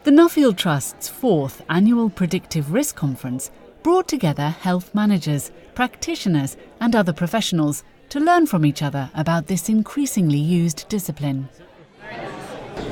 The Nuffield Trust's 4th annual Predictive Risk Conference brought together health managers, practitioners and other professionals to learn from each other about this increasingly used discipline.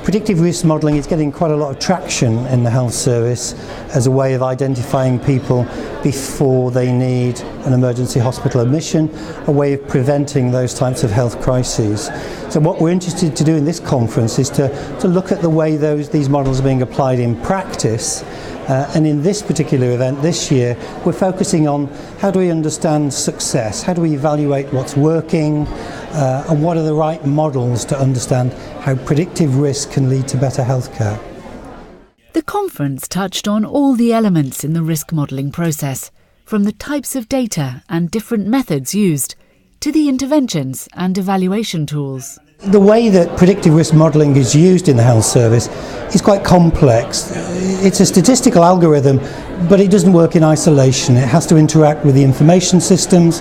Predictive risk modelling is getting quite a lot of traction in the health service as a way of identifying people before they need an emergency hospital admission, a way of preventing those types of health crises. So what we're interested to do in this conference is to look at the way these models are being applied in practice. And in this particular event this year, we're focusing on how do we understand success, how do we evaluate what's working, and what are the right models to understand how predictive risk can lead to better healthcare. The conference touched on all the elements in the risk modelling process, from the types of data and different methods used, to the interventions and evaluation tools. The way that predictive risk modelling is used in the health service is quite complex. It's a statistical algorithm, but it doesn't work in isolation. It has to interact with the information systems,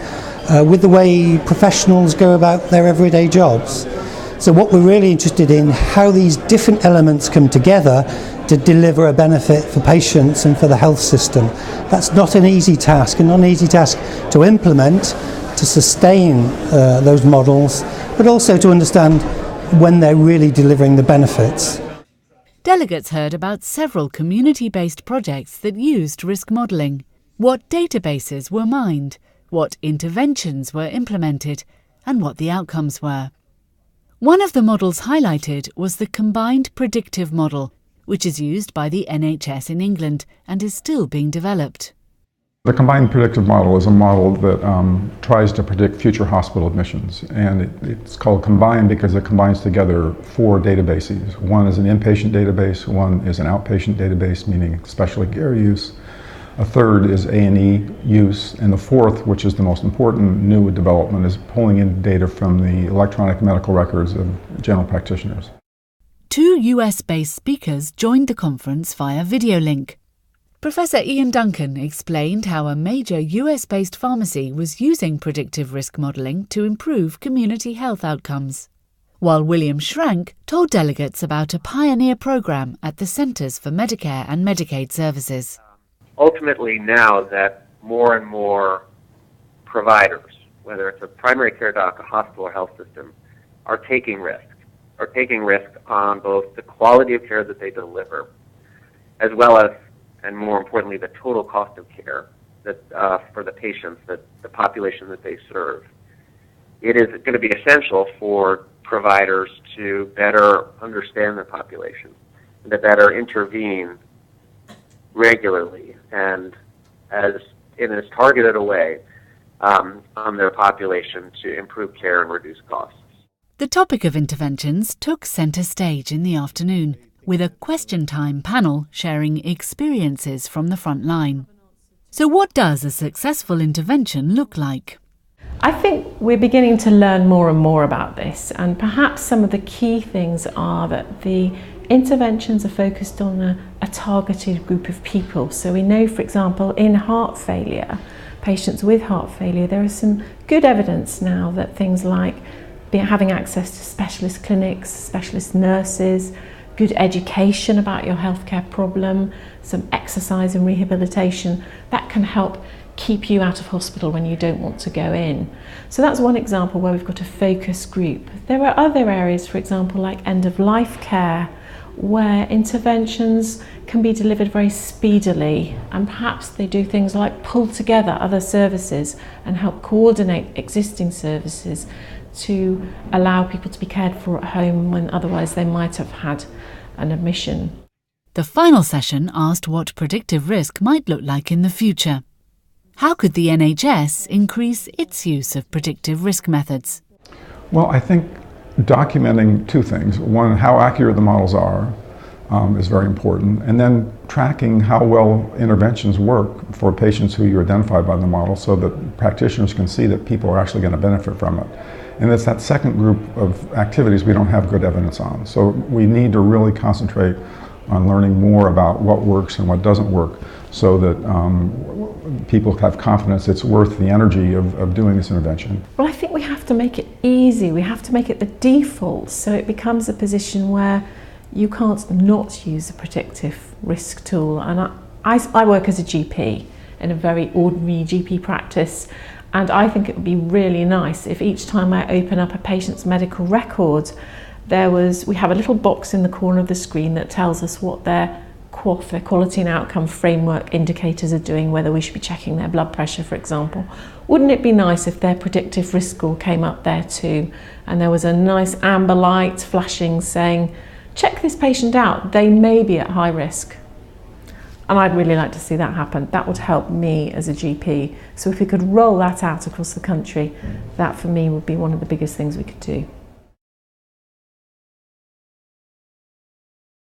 with the way professionals go about their everyday jobs. So what we're really interested in, how these different elements come together to deliver a benefit for patients and for the health system. That's not an easy task, and not an easy task to implement, to sustain those models, but also to understand when they're really delivering the benefits. Delegates heard about several community-based projects that used risk modelling, what databases were mined, what interventions were implemented, and what the outcomes were. One of the models highlighted was the combined predictive model, which is used by the NHS in England and is still being developed. The combined predictive model is a model that tries to predict future hospital admissions, and it's called combined because it combines together 4 databases. One is an inpatient database, one is an outpatient database, meaning specialty care use, a third is A&E use, and the fourth, which is the most important new development, is pulling in data from the electronic medical records of general practitioners. 2 US-based speakers joined the conference via video link. Professor Ian Duncan explained how a major US-based pharmacy was using predictive risk modelling to improve community health outcomes, while William Schrank told delegates about a pioneer program at the Centers for Medicare and Medicaid Services. Ultimately, now that more and more providers, whether it's a primary care doc, a hospital, or health system, are taking risk on both the quality of care that they deliver, as well as, and more importantly, the total cost of care that for the patients, the population that they serve. It is going to be essential for providers to better understand their population and to better intervene regularly and in as targeted a way on their population to improve care and reduce costs. The topic of interventions took centre stage in the afternoon, with a question time panel sharing experiences from the front line. So what does a successful intervention look like? I think we're beginning to learn more and more about this, and perhaps some of the key things are that the interventions are focused on a targeted group of people. So we know, for example, in heart failure, patients with heart failure, there is some good evidence now that things like having access to specialist clinics, specialist nurses, good education about your healthcare problem, some exercise and rehabilitation, that can help keep you out of hospital when you don't want to go in. So that's one example where we've got a focus group. There are other areas, for example, like end-of-life care, where interventions can be delivered very speedily, and perhaps they do things like pull together other services and help coordinate existing services to allow people to be cared for at home when otherwise they might have had an admission. The final session asked what predictive risk might look like in the future. How could the NHS increase its use of predictive risk methods? Well, I think documenting 2 things. One, how accurate the models are is very important, and then tracking how well interventions work for patients who you identify by the model so that practitioners can see that people are actually going to benefit from it. And it's that second group of activities we don't have good evidence on. So we need to really concentrate on learning more about what works and what doesn't work so that people have confidence it's worth the energy of doing this intervention. Well, I think we have to make it easy. We have to make it the default so it becomes a position where you can't not use a predictive risk tool. And I work as a GP in a very ordinary GP practice, and I think it would be really nice if each time I open up a patient's medical record, we have a little box in the corner of the screen that tells us what their QOF, their quality and outcome framework indicators are doing, whether we should be checking their blood pressure, for example. Wouldn't it be nice if their predictive risk score came up there too, and there was a nice amber light flashing saying, check this patient out, they may be at high risk. And I'd really like to see that happen. That would help me as a GP. So if we could roll that out across the country, that for me would be one of the biggest things we could do.